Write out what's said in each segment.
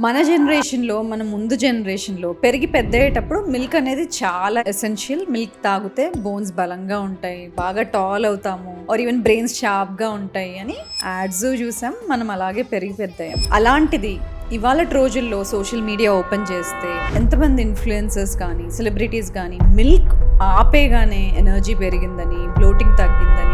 మన జనరేషన్లో, మన ముందు జనరేషన్లో పెరిగి పెద్దయ్యేటప్పుడు మిల్క్ అనేది చాలా ఎసెన్షియల్. మిల్క్ తాగితే బోన్స్ బలంగా ఉంటాయి, బాగా టాల్ అవుతాము, ఆర్ ఈవెన్ బ్రెయిన్స్ షార్ప్గా ఉంటాయి అని యాడ్స్ చూసాం. మనం అలాగే పెరిగి పెద్దయ్యాం. అలాంటిది ఇవాళ రోజుల్లో సోషల్ మీడియా ఓపెన్ చేస్తే ఎంతమంది ఇన్ఫ్లుయెన్సర్స్ కానీ సెలబ్రిటీస్ కానీ మిల్క్ ఆపేగానే ఎనర్జీ పెరిగిందని, బ్లోటింగ్ తగ్గిందని,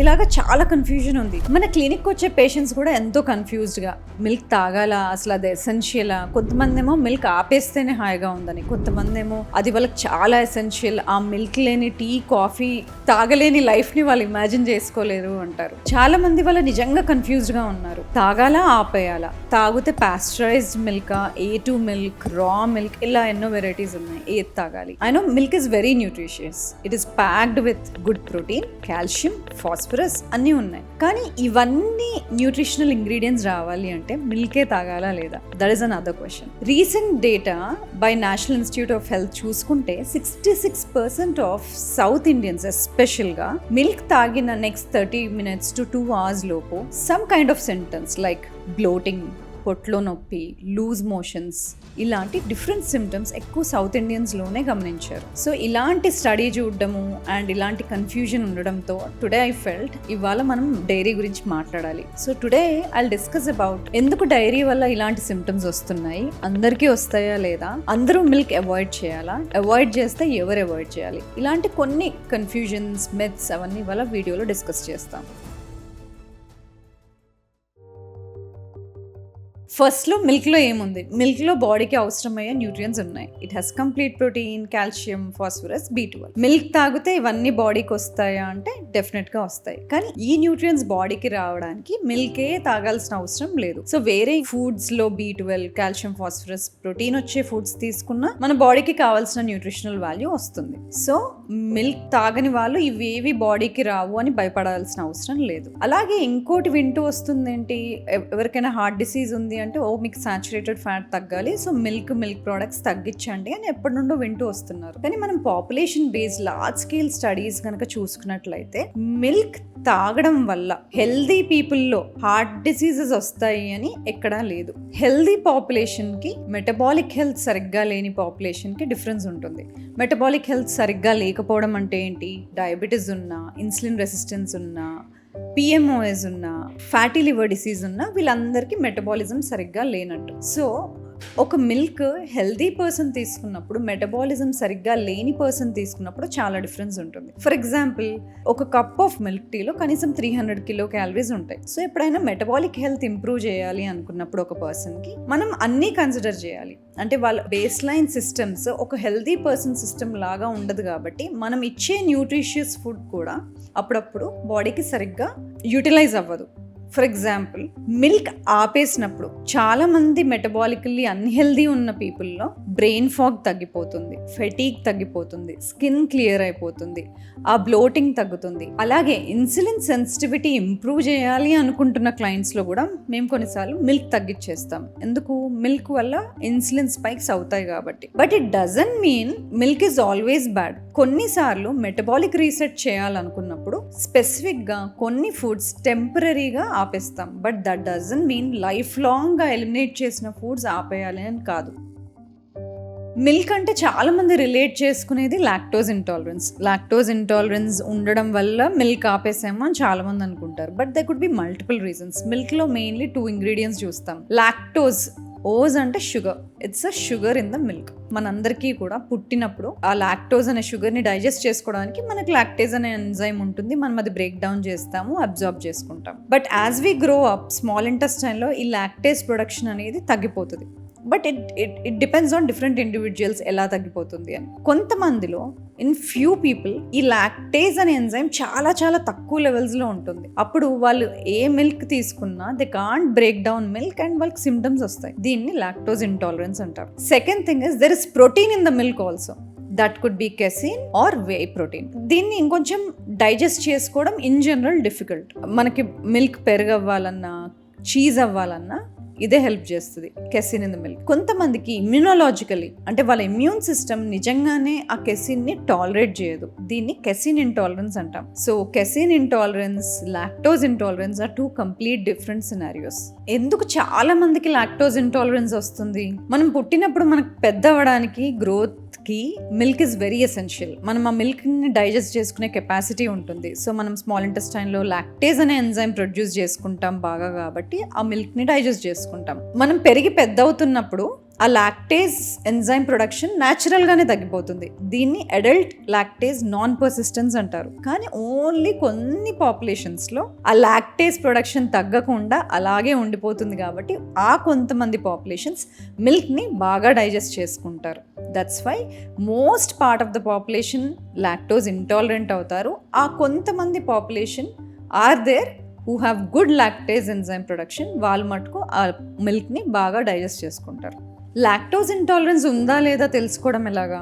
ఇలాగ చాలా కన్ఫ్యూజన్ ఉంది. మన క్లినిక్ వచ్చే పేషెంట్స్ కూడా ఎంతో కన్ఫ్యూజ్డ్గా మిల్క్ తాగాలా, అసలు అది ఎసెన్షియలా, కొంతమంది ఏమో మిల్క్ ఆపేస్తేనే హాయిగా ఉందని, కొంతమంది ఏమో అది వాళ్ళకి చాలా ఎసెన్షియల్, ఆ మిల్క్ లేని టీ కాఫీ తాగలేని లైఫ్ని వాళ్ళు ఇమాజిన్ చేసుకోలేరు అంటారు. చాలా మంది వాళ్ళు నిజంగా కన్ఫ్యూజ్డ్గా ఉన్నారు. తాగాలా ఆపేయాలా, తాగితే పాస్చరైజ్డ్ మిల్కా, A2 మిల్క్, రా మిల్క్, ఇలా ఎన్నో వెరైటీస్ ఉన్నాయి. ఏది తాగాలి? I know milk is very nutritious. It is packed with good protein, calcium, phosphorus అన్నీ ఉన్నాయి. కానీ ఇవన్నీ న్యూట్రిషనల్ ఇంగ్రీడియంట్స్ రావాలి అంటే మిల్కే తాగాలా లేదా? That is another question. Recent data by National Institute of Health చూసుకుంటే 66% ఆఫ్ సౌత్ ఇండియన్స్ ఎస్పెషల్గా మిల్క్ తాగిన నెక్స్ట్ 30 minutes to 2 hours లోపు some kind of symptoms like bloating, పొట్లో నొప్పి, లూజ్ మోషన్స్, ఇలాంటి డిఫరెంట్ సిమ్టమ్స్ ఎక్కువ సౌత్ ఇండియన్స్లోనే గమనించారు. సో ఇలాంటి స్టడీ చూడడము అండ్ ఇలాంటి కన్ఫ్యూజన్ ఉండడంతో టుడే ఐ ఫెల్ట్ ఇవాళ మనం డైరీ గురించి మాట్లాడాలి. So today I'll discuss about ఎందుకు డైరీ వల్ల ఇలాంటి సిమ్టమ్స్ వస్తున్నాయి, అందరికీ వస్తాయా లేదా, అందరూ మిల్క్ అవాయిడ్ చేయాలా, అవాయిడ్ చేస్తే ఎవరు అవాయిడ్ చేయాలి, ఇలాంటి కొన్ని కన్ఫ్యూజన్స్, మిత్స్ అవన్నీ ఇవాళ వీడియోలో డిస్కస్ చేస్తాం. ఫస్ట్లో మిల్క్లో ఏముంది? మిల్క్లో బాడీకి అవసరమయ్యే న్యూట్రియన్స్ ఉన్నాయి. It has complete protein, calcium, phosphorus, B12. Milk తాగితే ఇవన్నీ బాడీకి వస్తాయా అంటే డెఫినెట్గా వస్తాయి. కానీ ఈ న్యూట్రియన్స్ బాడీకి రావడానికి మిల్కే తాగాల్సిన అవసరం లేదు. సో వేరే ఫుడ్స్లో B12, కాల్షియం, ఫాస్ఫరస్, ప్రోటీన్ వచ్చే ఫుడ్స్ తీసుకున్నా మన బాడీకి కావాల్సిన న్యూట్రిషనల్ వాల్యూ వస్తుంది. సో మిల్క్ తాగని వాళ్ళు ఇవేవి బాడీకి రావు అని భయపడాల్సిన అవసరం లేదు. అలాగే ఇంకోటి వింటూ వస్తుంది ఏంటి, ఎవరికైనా హార్ట్ డిసీజ్ ఉంది అంటే మీకు సాచురేటెడ్ ఫ్యాట్ తగ్గాలి, సో మిల్క్ ప్రోడక్ట్స్ తగ్గించండి అని ఎప్పటి నుండో వింటూ వస్తున్నారు. కానీ మనం population based large scale studies కనుక చూసుకున్నట్లయితే మిల్క్ తాగడం వల్ల హెల్దీ పీపుల్లో హార్ట్ డిసీజెస్ వస్తాయి అని ఎక్కడా లేదు. హెల్దీ పాపులేషన్కి మెటబాలిక్ హెల్త్ సరిగ్గా లేని పాపులేషన్కి డిఫరెన్స్ ఉంటుంది. మెటబాలిక్ హెల్త్ సరిగ్గా లేకపోవడం అంటే ఏంటి? డయాబెటీస్ ఉన్నా, ఇన్సులిన్ రెసిస్టెన్స్ ఉన్నా, PMOS ఉన్నా, ఫ్యాటీ లివర్ డిసీజ్ ఉన్నా వీళ్ళందరికీ మెటబాలిజం సరిగ్గా లేనట్టు. సో ఒక మిల్క్ హెల్దీ పర్సన్ తీసుకున్నప్పుడు, మెటబాలిజం సరిగ్గా లేని పర్సన్ తీసుకున్నప్పుడు చాలా డిఫరెన్స్ ఉంటుంది. ఫర్ ఎగ్జాంపుల్, ఒక కప్ ఆఫ్ మిల్క్ టీలో కనీసం 300 kcal ఉంటాయి. సో ఎప్పుడైనా మెటబాలిక్ హెల్త్ ఇంప్రూవ్ చేయాలి అనుకున్నప్పుడు ఒక పర్సన్కి మనం అన్నీ కన్సిడర్ చేయాలి. అంటే వాళ్ళ బేస్ లైన్ సిస్టమ్స్ ఒక హెల్దీ పర్సన్ సిస్టమ్ లాగా ఉండదు కాబట్టి మనం ఇచ్చే న్యూట్రిషియస్ ఫుడ్ కూడా అప్పుడప్పుడు బాడీకి సరిగ్గా యూటిలైజ్ అవ్వదు. ఫర్ ఎగ్జాంపుల్, మిల్క్ ఆపేసినప్పుడు చాలా మంది మెటబాలికల్లీ అన్హెల్దీ ఉన్న పీపుల్లో బ్రెయిన్ ఫాగ్ తగ్గిపోతుంది, ఫెటీగ్ తగ్గిపోతుంది, స్కిన్ క్లియర్ అయిపోతుంది, ఆ బ్లోటింగ్ తగ్గుతుంది. అలాగే ఇన్సులిన్ సెన్సిటివిటీ ఇంప్రూవ్ చేయాలి అనుకుంటున్న క్లయింట్స్లో కూడా మేము కొన్నిసార్లు మిల్క్ తగ్గించేస్తాం. ఎందుకు? మిల్క్ వల్ల ఇన్సులిన్ స్పైక్స్ అవుతాయి కాబట్టి. But it doesn't mean milk is always bad. కొన్నిసార్లు మెటబాలిక్ రీసెట్ చేయాలనుకున్నప్పుడు స్పెసిఫిక్గా కొన్ని ఫుడ్స్ టెంపరీగా ఆపేస్తాం. But that doesn't mean life లాంగ్గా ఎలిమినేట్ చేసిన ఫుడ్స్ ఆపేయాలి అని కాదు. మిల్క్ అంటే చాలా మంది రిలేట్ చేసుకునేది లాక్టోజ్ ఇంటాలరెన్స్ ఉండడం వల్ల మిల్క్ ఆపేసామో అని చాలా మంది అనుకుంటారు. But they could be multiple reasons. మిల్క్లో మెయిన్లీ 2 ingredients చూస్తాం. లాక్టోజ్, ఓజ్ అంటే sugar, it's a sugar in the milk. మనందరికీ కూడా పుట్టినప్పుడు ఆ లాక్టోజ్ అనే షుగర్ని డైజెస్ట్ చేసుకోవడానికి మనకి లాక్టేజ్ అనే ఎంజైమ్ ఉంటుంది. మనం అది బ్రేక్ డౌన్ చేస్తాము, అబ్జార్బ్ చేసుకుంటాం. But as we grow up, small ఇంటెస్టైన్లో ఈ లాక్టేజ్ ప్రొడక్షన్ అనేది తగ్గిపోతుంది. But it depends on different individuals ఎలా తగ్గిపోతుంది అని. కొంతమందిలో ఇన్ ఫ్యూ పీపుల్ ఈ లాక్టేజ్ అనే ఎంజైమ్ చాలా చాలా తక్కువ లెవెల్స్లో ఉంటుంది. అప్పుడు వాళ్ళు ఏ మిల్క్ తీసుకున్నా they can't break down milk and వాళ్ళకి సిమ్టమ్స్ వస్తాయి. దీన్ని లాక్టోజ్ ఇంటాలరెన్స్ అంటారు. Second thing is there is protein in the milk also. That could be casein or whey protein. దీన్ని ఇంకొంచెం డైజెస్ట్ చేసుకోవడం ఇన్ జనరల్ డిఫికల్ట్. మనకి milk పెరుగు అవ్వాలన్నా, చీజ్ అవ్వాలన్నా ఇదే హెల్ప్ చేస్తుంది కెసిన్ ఇన్ ద మిల్క్. కొంతమందికి ఇమ్యూనలాజికలీ అంటే వాళ్ళ ఇమ్యూన్ సిస్టమ్ నిజంగానే ఆ కెసిన్ ని టాలరేట్ చేయదు. దీన్ని కెసిన్ ఇంటాలరెన్స్ అంటాం. So casein intolerance, lactose intolerance are 2 complete different scenarios. ఎందుకు చాలా మందికి లాక్టోజ్ ఇంటాలరెన్స్ వస్తుంది? మనం పుట్టినప్పుడు మనకు పెద్ద అవ్వడానికి, గ్రోత్ కి మిల్క్ ఇస్ వెరీ ఎసెన్షియల్. మనం ఆ మిల్క్ ని డైజెస్ట్ చేసుకునే కెపాసిటీ ఉంటుంది. సో మనం స్మాల్ ఇంటెస్టైన్ లో లాక్టేజ్ అనే ఎంజైమ్ ప్రొడ్యూస్ చేసుకుంటాం బాగా, కాబట్టి ఆ మిల్క్ ని డైజెస్ట్ చేసుకుంటాం. మనం పెరిగి పెద్ద అవుతున్నప్పుడు ఆ లాక్టేజ్ ఎంజైమ్ ప్రొడక్షన్ న్యాచురల్ గానే తగ్గిపోతుంది. దీన్ని అడల్ట్ లాక్టేజ్ నాన్ పర్సిస్టెన్స్ అంటారు. కానీ ఓన్లీ కొన్ని పాపులేషన్స్ లో ఆ లాక్టేజ్ ప్రొడక్షన్ తగ్గకుండా అలాగే ఉండిపోతుంది. కాబట్టి ఆ కొంతమంది పాపులేషన్స్ మిల్క్ ని బాగా డైజెస్ట్ చేసుకుంటారు. That's why most part of the population lactose intolerant అవుతారు. ఆ కొంతమంది population are there who have good lactase enzyme production, వాళ్ళు మటుకు ఆ మిల్క్ని బాగా డైజెస్ట్ చేసుకుంటారు. లాక్టోజ్ ఇంటాలరెన్స్ ఉందా లేదా తెలుసుకోవడం ఎలాగా?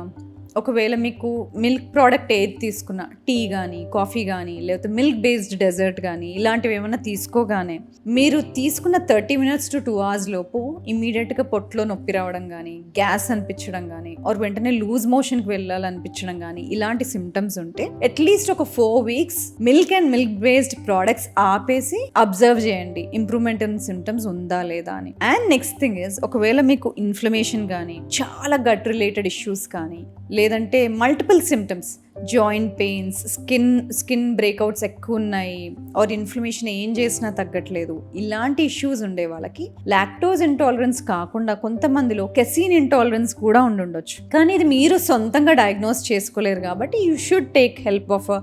ఒకవేళ మీకు మిల్క్ ప్రోడక్ట్ ఏది తీసుకున్నా, టీ కానీ, కాఫీ కానీ, లేకపోతే మిల్క్ బేస్డ్ డెజర్ట్ కానీ ఇలాంటివి ఏమైనా తీసుకోగానే మీరు తీసుకున్న 30 minutes to 2 hours లోపు ఇమీడియట్గా పొట్లో నొప్పి రావడం కానీ, గ్యాస్ అనిపించడం కానీ, ఆర్ వెంటనే లూజ్ మోషన్కి వెళ్ళాలనిపించడం కానీ ఇలాంటి సిమ్టమ్స్ ఉంటే అట్లీస్ట్ ఒక 4 weeks milk and milk based products ఆపేసి అబ్జర్వ్ చేయండి ఇంప్రూవ్మెంట్ ఇన్ సిమ్టమ్స్ ఉందా లేదా అని. అండ్ నెక్స్ట్ థింగ్ ఇస్, ఒకవేళ మీకు ఇన్ఫ్లమేషన్ కానీ, చాలా గట్ రిలేటెడ్ ఇష్యూస్ కానీ, లేదంటే multiple symptoms, joint pains, skin breakouts ఎక్కువ ఉన్నాయి, ఆర్ ఇన్ఫ్లమేషన్ ఏం చేసినా తగ్గట్లేదు, ఇలాంటి ఇష్యూస్ ఉండే వాళ్ళకి లాక్టోజ్ ఇంటాలరెన్స్ కాకుండా కొంతమందిలో కెసిన్ ఇంటాలరెన్స్ కూడా ఉండొచ్చు. కానీ ఇది మీరు సొంతంగా డయాగ్నోస్ చేసుకోలేరు కాబట్టి you should take help of a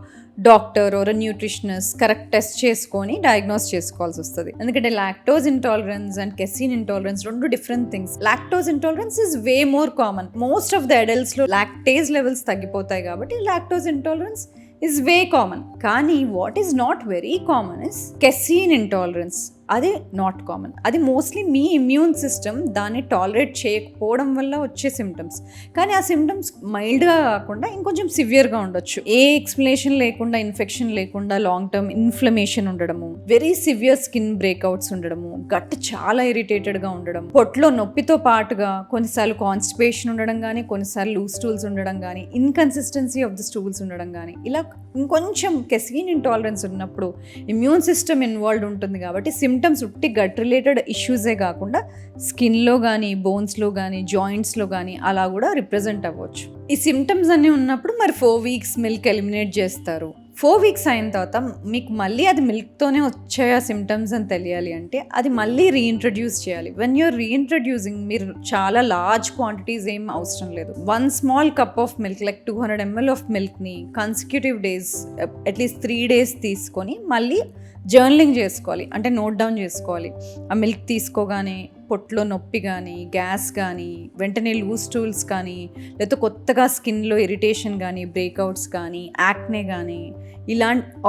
doctor or nutritionist. Correct test చేసుకొని డయాగ్నోస్ చేసుకోవాల్సి వస్తుంది. ఎందుకంటే lactose intolerance and casein intolerance 2 different things. Lactose intolerance is way more common. Most of the adults లో లాక్టేజ్ లెవెల్స్ తగ్గిపోతాయి కాబట్టి lactose intolerance is way common. కానీ what is not very common is casein intolerance. అది not common. అది mostly మీ immune system దాన్ని tolerate చేయకపోవడం వల్ల వచ్చే సిమ్టమ్స్. కానీ ఆ సిమ్టమ్స్ మైల్డ్గా కాకుండా ఇంకొంచెం సివియర్గా ఉండొచ్చు. ఏ ఎక్స్ప్లెనేషన్ లేకుండా, ఇన్ఫెక్షన్ లేకుండా లాంగ్ టర్మ్ ఇన్ఫ్లమేషన్ ఉండడము, వెరీ సివియర్ స్కిన్ బ్రేక్అవుట్స్ ఉండడము, గట్ చాలా ఇరిటేటెడ్గా ఉండడం, పొట్లో నొప్పితో పాటుగా కొన్నిసార్లు కాన్స్టిపేషన్ ఉండడం కానీ, కొన్నిసార్లు లూజ్ స్టూల్స్ ఉండడం కానీ, ఇన్కన్సిస్టెన్సీ ఆఫ్ ద స్టూల్స్ ఉండడం కానీ, ఇలా ఇంకొంచెం కెసిన్ ఇంటాలరెన్స్ ఉన్నప్పుడు ఇమ్యూన్ సిస్టమ్ ఇన్వాల్వ్ ఉంటుంది కాబట్టి సిమ్టమ్స్ ఉట్టి గట్ రిలేటెడ్ ఇష్యూసే కాకుండా స్కిన్లో కానీ, బోన్స్లో కానీ, జాయింట్స్లో కానీ అలా కూడా రిప్రజెంట్ అవ్వచ్చు. ఈ సిమ్టమ్స్ అన్నీ ఉన్నప్పుడు మరి 4 weeks మిల్క్ ఎలిమినేట్ చేస్తారు. 4 weeks అయిన తర్వాత మీకు మళ్ళీ అది మిల్క్తోనే వచ్చాయా సిమ్టమ్స్ అని తెలియాలి అంటే అది మళ్ళీ రీఇంట్రడ్యూస్ చేయాలి. వెన్ యూర్ రీఇంట్రడ్యూసింగ్ మీరు చాలా లార్జ్ క్వాంటిటీస్ ఏం అవసరం లేదు. 1 small cup of milk like 200 ml of మిల్క్ని కన్సిక్యూటివ్ డేస్ అట్లీస్ట్ 3 days తీసుకొని మళ్ళీ జర్నలింగ్ చేసుకోవాలి. అంటే నోట్ డౌన్ చేసుకోవాలి. ఆ మిల్క్ తీసుకోగానే పొట్లో నొప్పి కానీ, గ్యాస్ కానీ, వెంటనే లూజ్ స్టూల్స్ కానీ, లేకపోతే కొత్తగా స్కిన్లో ఇరిటేషన్ కానీ, బ్రేక్అవుట్స్ కానీ, యాక్నే కానీ,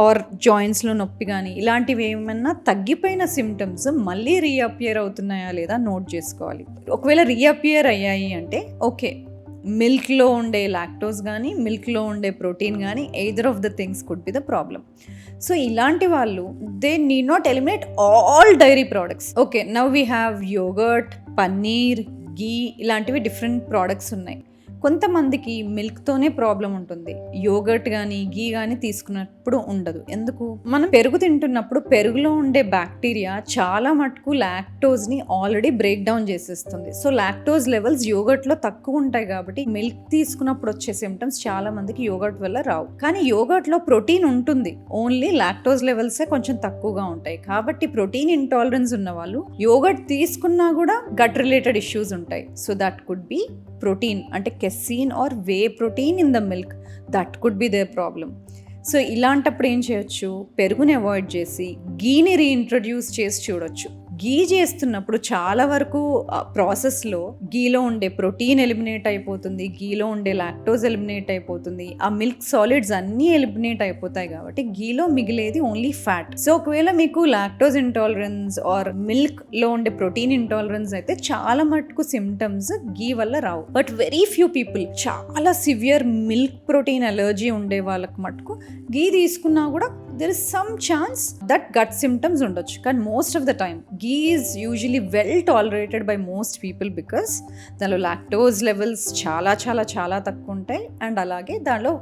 ఆర్ జాయింట్స్లో నొప్పి కానీ ఇలాంటివి ఏమన్నా తగ్గిపోయిన సిమ్టమ్స్ మళ్ళీ రీఅపియర్ అవుతున్నాయా లేదా నోట్ చేసుకోవాలి. ఒకవేళ రీఅపియర్ అయ్యాయి అంటే ఓకే, మిల్క్లో ఉండే లాక్టోజ్ కానీ, మిల్క్లో ఉండే ప్రోటీన్ కానీ either of the things could be the problem. So ఇలాంటి వాళ్ళు they need not eliminate all dairy products. Okay, now we have yogurt, paneer, ghee ఇలాంటివి డిఫరెంట్ ప్రోడక్ట్స్ ఉన్నాయి. కొంతమందికి మిల్క్తోనే ప్రాబ్లం ఉంటుంది, యోగర్ట్ కానీ, గీ కానీ తీసుకున్నప్పుడు ఉండదు. ఎందుకు? మనం పెరుగు తింటున్నప్పుడు పెరుగులో ఉండే బ్యాక్టీరియా చాలా మటుకు లాక్టోజ్ని ఆల్రెడీ బ్రేక్ డౌన్ చేసేస్తుంది. సో లాక్టోజ్ లెవెల్స్ యోగర్ట్లో తక్కువ ఉంటాయి కాబట్టి మిల్క్ తీసుకున్నప్పుడు వచ్చే సిమ్టమ్స్ చాలా మందికి యోగర్ట్ వల్ల రావు. కానీ యోగర్ట్లో ప్రోటీన్ ఉంటుంది, ఓన్లీ లాక్టోజ్ లెవెల్సే కొంచెం తక్కువగా ఉంటాయి. కాబట్టి ప్రోటీన్ ఇంటాలరెన్స్ ఉన్న వాళ్ళు యోగర్ట్ తీసుకున్నా కూడా గట్ రిలేటెడ్ ఇష్యూస్ ఉంటాయి. So that could be protein అంటే casein or whey protein in the milk, that could be their problem. So ఇలాంటప్పుడు ఏం చేయొచ్చు? పెరుగుని అవాయిడ్ చేసి గీని రీఇంట్రడ్యూస్ చేసి చూడొచ్చు. గీ చేస్తున్నప్పుడు చాలా వరకు ప్రాసెస్లో గీలో ఉండే ప్రోటీన్ ఎలిమినేట్ అయిపోతుంది, గీలో ఉండే లాక్టోజ్ ఎలిమినేట్ అయిపోతుంది, ఆ మిల్క్ సాలిడ్స్ అన్నీ ఎలిమినేట్ అయిపోతాయి కాబట్టి గీలో మిగిలేది ఓన్లీ ఫ్యాట్. సో ఒకవేళ మీకు లాక్టోజ్ ఇంటాలరెన్స్ ఆర్ మిల్క్లో ఉండే ప్రోటీన్ ఇంటాలరెన్స్ అయితే చాలా మటుకు సిమ్టమ్స్ గీ వల్ల రావు. బట్ వెరీ ఫ్యూ పీపుల్, చాలా సివియర్ మిల్క్ ప్రోటీన్ అలర్జీ ఉండే వాళ్ళకి మటుకు గీ తీసుకున్నా కూడా there is some chance that gut symptoms ఉండొచ్చు. కానీ most of the time ghee is usually well tolerated by most people because దానిలో లాక్టోజ్ లెవెల్స్ చాలా చాలా చాలా తక్కువ ఉంటాయి. అండ్ అలాగే దానిలో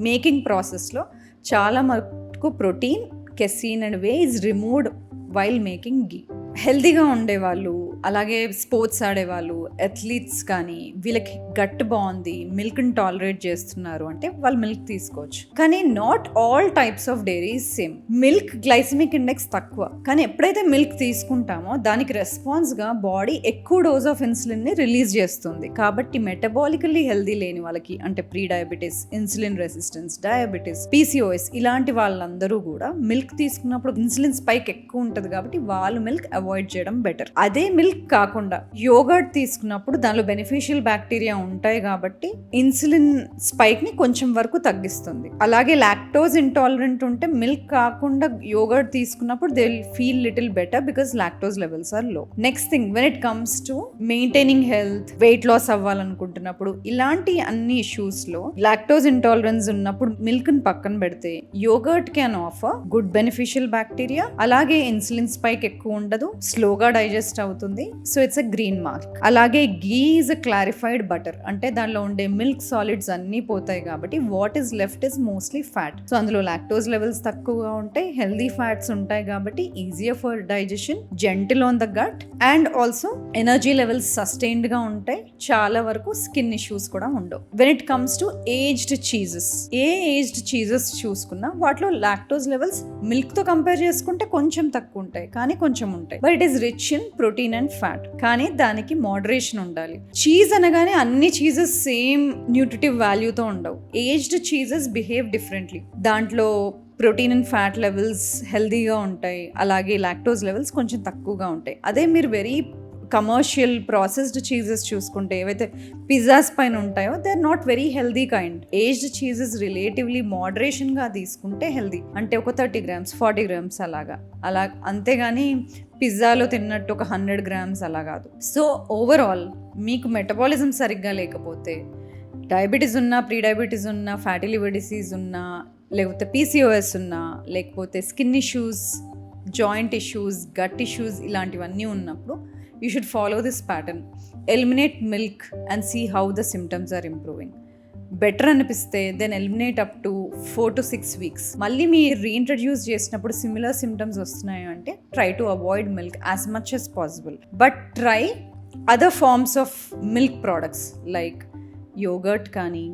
మేకింగ్ ప్రాసెస్లో చాలా మటుకు protein, casein and whey is removed while making ghee. హెల్తీగా ఉండేవాళ్ళు, అలాగే స్పోర్ట్స్ ఆడేవాళ్ళు, అథ్లీట్స్ కానీ వీళ్ళకి గట్ బాగుంది, మిల్క్ని టాలరేట్ చేస్తున్నారు అంటే వాళ్ళు మిల్క్ తీసుకోవచ్చు. కానీ not all types of dairy is same. Milk glycemic index తక్కువ, కానీ ఎప్పుడైతే మిల్క్ తీసుకుంటామో దానికి రెస్పాన్స్గా బాడీ ఎక్కువ డోస్ ఆఫ్ ఇన్సులిన్ని రిలీజ్ చేస్తుంది. కాబట్టి మెటబాలికల్లీ హెల్దీ లేని వాళ్ళకి, అంటే pre diabetes, insulin resistance, diabetes, PCOS ఇలాంటి వాళ్ళందరూ కూడా మిల్క్ తీసుకున్నప్పుడు ఇన్సులిన్ స్పైక్ ఎక్కువ ఉంటుంది కాబట్టి వాళ్ళు మిల్క్ అవాయిడ్ చేయడం బెటర్. అదే మిల్క్ కాకుండా యోగర్ట్ తీసుకున్నప్పుడు దానిలో బెనిఫిషియల్ బ్యాక్టీరియా ఉంటాయి కాబట్టి ఇన్సులిన్ స్పైక్ ని కొంచెం వరకు తగ్గిస్తుంది. అలాగే లాక్టోజ్ ఇంటాలరెంట్ ఉంటే మిల్క్ కాకుండా యోగర్ట్ తీసుకున్నప్పుడు they will feel little better because lactose levels are low. Next thing, when it comes to maintaining health, weight loss అవ్వాలనుకుంటున్నప్పుడు ఇలాంటి అన్ని ఇష్యూస్ లో లాక్టోజ్ ఇంటాలరెన్స్ ఉన్నప్పుడు మిల్క్ ని పక్కన పెడితే yogurt can offer good beneficial bacteria. అలాగే ఇన్సులిన్ స్పైక్ ఎక్కువ ఉండదు, స్లోగా డైజెస్ట్ అవుతుంది. So it's a green mark. అలాగే ghee is a clarified butter, అంటే దానిలో ఉండే మిల్క్ సాలిడ్స్ అన్నీ పోతాయి కాబట్టి what is left is mostly fat. So అందులో లాక్టోజ్ లెవెల్స్ తక్కువగా ఉంటాయి, హెల్దీ ఫ్యాట్స్ ఉంటాయి కాబట్టి easier for digestion, gentle on the gut and also energy levels sustained గా ఉంటాయి. చాలా వరకు స్కిన్ ఇష్యూస్ కూడా ఉండవు. When it comes to aged cheeses, A aged cheeses చూసుకున్నా వాటిలో లాక్టోజ్ లెవెల్స్ మిల్క్ తో కంపేర్ చేసుకుంటే కొంచెం తక్కువ ఉంటాయి, కానీ కొంచెం ఉంటాయి. But it is rich in protein and fat, కానీ దానికి మోడరేషన్ ఉండాలి. చీజ్ అనగానే అన్ని చీజెస్ సేమ్ న్యూట్రిటివ్ వాల్యూతో ఉండవు. Aged cheeses behave differently. దాంట్లో ప్రోటీన్ అండ్ ఫ్యాట్ లెవెల్స్ హెల్దీగా ఉంటాయి, అలాగే లాక్టోజ్ లెవెల్స్ కొంచెం తక్కువగా ఉంటాయి. అదే మీరు వెరీ కమర్షియల్ ప్రాసెస్డ్ చీజెస్ చూసుకుంటే ఏవైతే పిజ్జాస్ పైన ఉంటాయో they are not very healthy kind. Aged cheeses relatively మోడరేషన్గా తీసుకుంటే హెల్దీ, అంటే ఒక 30 grams 40 grams అలా అంతేగాని పిజ్జాలో తిన్నట్టు ఒక 100 grams అలా కాదు. సో ఓవరాల్ మీకు మెటబాలిజం సరిగ్గా లేకపోతే, డయాబెటీస్ ఉన్నా, ప్రీ డయాబెటీస్ ఉన్నా, ఫ్యాటీ లివర్ డిసీజ్ ఉన్నా, లేకపోతే పీసీఓఎస్ ఉన్నా, లేకపోతే skin issues, joint issues, gut issues ఇలాంటివన్నీ ఉన్నప్పుడు you should follow this pattern. Eliminate milk and see how the symptoms are improving. Better అనిపిస్తే then eliminate up to 4 to 6 weeks. మళ్ళీ మీరు reintroduce చేసినప్పుడు సిమిలర్ సిమ్టమ్స్ వస్తున్నాయి అంటే try to avoid milk as much as possible. But try other forms of milk products like yogurt కానీ,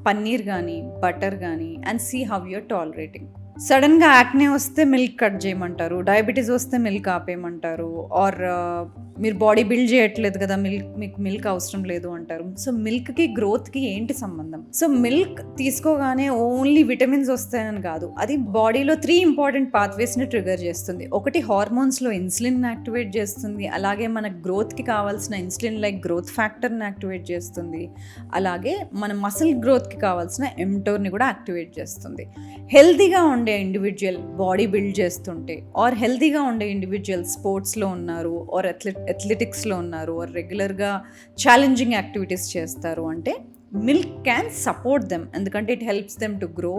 పన్నీర్ కానీ, butter కానీ and see how you're tolerating. సడన్గా acne వస్తే మిల్క్ కట్ చేయమంటారు, డయాబెటీస్ వస్తే మిల్క్ ఆపేయమంటారు, ఆర్ మీరు బాడీ బిల్డ్ చేయట్లేదు కదా మీకు మిల్క్ అవసరం లేదు అంటారు. సో మిల్క్కి గ్రోత్కి ఏంటి సంబంధం? సో మిల్క్ తీసుకోగానే ఓన్లీ విటమిన్స్ వస్తాయని కాదు, అది బాడీలో 3 ఇంపార్టెంట్ పాత్వేస్ని ట్రిగర్ చేస్తుంది. ఒకటి హార్మోన్స్లో ఇన్సులిన్ యాక్టివేట్ చేస్తుంది, అలాగే మన గ్రోత్కి కావాల్సిన ఇన్సులిన్ లైక్ గ్రోత్ ఫ్యాక్టర్ని యాక్టివేట్ చేస్తుంది, అలాగే మన మసిల్ గ్రోత్కి కావాల్సిన ఎంటోర్ని కూడా యాక్టివేట్ చేస్తుంది. హెల్తీగా ఉండే ఇండివిజువల్ బాడీ బిల్డ్ చేస్తుంటే, ఆర్ హెల్తీగా ఉండే ఇండివిజువల్ స్పోర్ట్స్లో ఉన్నారు, ఆర్ అథ్లెటిక్స్లో ఉన్నారు, ఆర్ రెగ్యులర్గా ఛాలెంజింగ్ యాక్టివిటీస్ చేస్తారు అంటే మిల్క్ క్యాన్ సపోర్ట్ దెమ్. ఎందుకంటే it helps them to grow,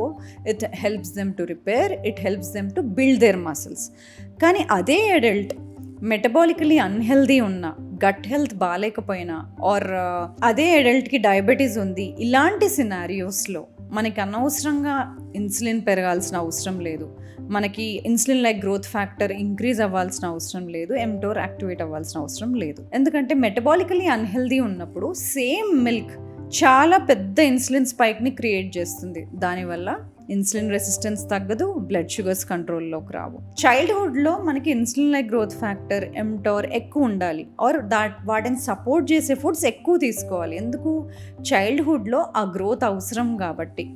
it helps them to repair, it helps them to build there muscles. కానీ అదే అడల్ట్ మెటబాలికలీ అన్హెల్దీ ఉన్నా, గట్ హెల్త్ బాగాలేకపోయినా, ఆర్ అదే అడల్ట్కి డయాబెటీస్ ఉంది, ఇలాంటి సినారియోస్లో మనకి అనవసరంగా ఇన్సులిన్ పెరగాల్సిన అవసరం లేదు, మనకి insulin like growth factor increase అవ్వాల్సిన అవసరం లేదు, ఎంటోర్ యాక్టివేట్ అవ్వాల్సిన అవసరం లేదు. ఎందుకంటే మెటబాలికలీ అన్హెల్దీ ఉన్నప్పుడు సేమ్ మిల్క్ చాలా పెద్ద ఇన్సులిన్ స్పైక్ని క్రియేట్ చేస్తుంది. దానివల్ల ఇన్సులిన్ రెసిస్టెన్స్ తగ్గదు, బ్లడ్ షుగర్స్ కంట్రోల్లోకి రావు. చైల్డ్హుడ్లో మనకి ఇన్సులిన్ లైక్ గ్రోత్ ఫ్యాక్టర్, ఎంటోర్ ఎక్కువ ఉండాలి, ఆర్ వాటిని సపోర్ట్ చేసే ఫుడ్స్ ఎక్కువ తీసుకోవాలి. ఎందుకు? చైల్డ్హుడ్లో ఆ గ్రోత్ అవసరం కాబట్టి.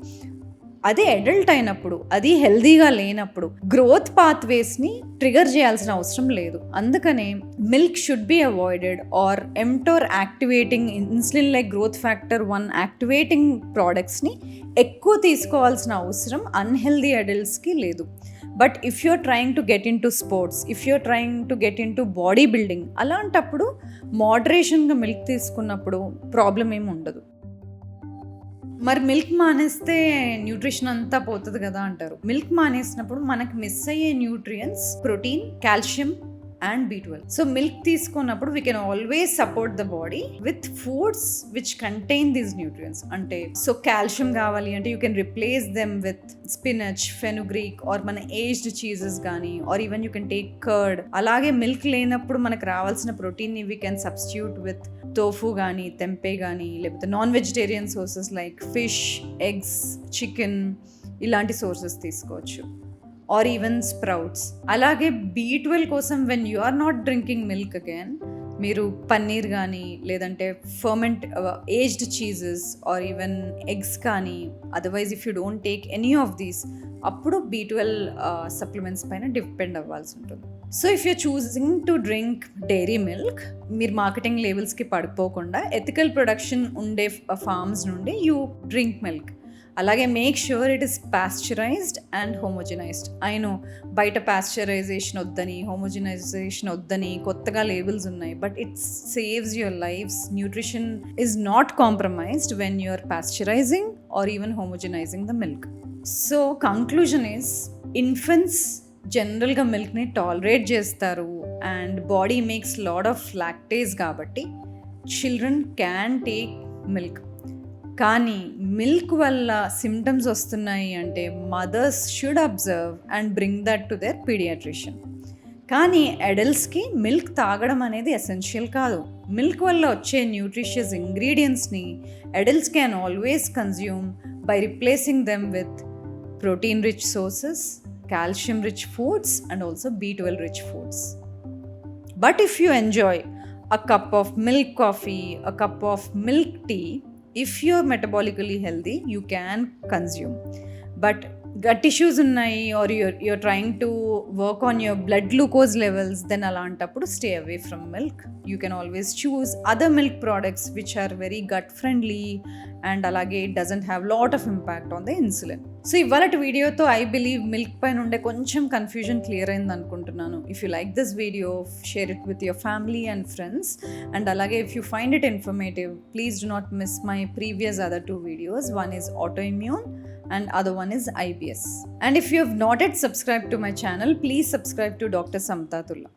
అదే అడల్ట్ అయినప్పుడు, అది హెల్దీగా లేనప్పుడు గ్రోత్ పాత్వేస్ని ట్రిగర్ చేయాల్సిన అవసరం లేదు. అందుకనే milk should be avoided, or mTOR activating insulin like growth factor 1 activating ప్రోడక్ట్స్ని ఎక్కువ తీసుకోవాల్సిన అవసరం అన్హెల్దీ అడల్ట్స్కి లేదు. But if you're trying to get in to sports, if you're trying to get in to body building, అలాంటప్పుడు మోడరేషన్గా milk తీసుకున్నప్పుడు problem ఏమి ఉండదు. మరి మిల్క్ మానేస్తే న్యూట్రిషన్ అంతా పోతుంది కదా అంటారు. మిల్క్ మానేసినప్పుడు మనకి మిస్ అయ్యే nutrients protein, calcium and B12. So milk తీసుకున్నప్పుడు we can always support the body with foods which contain these nutrients. అంటే సో కాల్షియం కావాలి అంటే you can replace them with spinach, fenugreek or మన aged cheeses కానీ, or even you can take curd. అలాగే milk లేనప్పుడు మనకు రావాల్సిన ప్రోటీన్ని we can substitute with tofu కానీ, తెంపే కానీ, లేకపోతే non vegetarian sources like fish, eggs, chicken, ఇలాంటి సోర్సెస్ తీసుకోవచ్చు. Or even sprouts. అలాగే B12 కోసం when you are not drinking milk again, మీరు పన్నీర్ కానీ, లేదంటే ferment aged cheeses or even eggs కానీ, otherwise if you don't take any of these, అప్పుడు B12 supplements పైన డిపెండ్ అవ్వాల్సి ఉంటుంది. So if you choosing to drink dairy milk, మీరు marketing లేబుల్స్కి పడిపోకుండా ఎథికల్ ప్రొడక్షన్ ఉండే ఫార్మ్స్ నుండి యూ డ్రింక్ మిల్క్. అలాగే make sure it is pasteurised and homogenised. అయినో బయట పాస్చరైజేషన్ వద్దని, హోమోజనైజేషన్ వద్దని కొత్తగా లేబుల్స్ ఉన్నాయి, but it saves your lives. Nutrition is not compromised when you are pasteurising or even homogenising the milk. So conclusion is, infants జనరల్గా మిల్క్ని tolerate చేస్తారు and body makes lot of lactase కాబట్టి children can take milk. కానీ milk వల్ల symptoms వస్తున్నాయి అంటే mothers should observe and bring that to their paediatrician. కానీ అడల్ట్స్కి మిల్క్ తాగడం అనేది ఎసెన్షియల్ కాదు. మిల్క్ వల్ల వచ్చే న్యూట్రిషియస్ ఇంగ్రీడియంట్స్ని adults can always consume by replacing them with protein rich sources, calcium rich foods and also B12 rich foods. But if you enjoy a cup of milk coffee, a cup of milk tea, if you're metabolically healthy, you can consume. But gut issues ఉన్నాయి or you're trying to work on your blood glucose levels, then అలాంటప్పుడు stay away from milk. You can always choose other milk products which are very gut friendly and అలాగే it doesn't have lot of impact on the insulin. So ఇవాళ వీడియోతో I believe milk పైన ఉండే కొంచెం confusion clear అయింది అనుకుంటున్నాను. If you like this video, share it with your family and friends. And అలాగే if you find it informative, please do not miss my previous other 2 videos. One is autoimmune and other one is IBS. And if you have not yet subscribed to my channel, please subscribe to Dr. Samtatulla.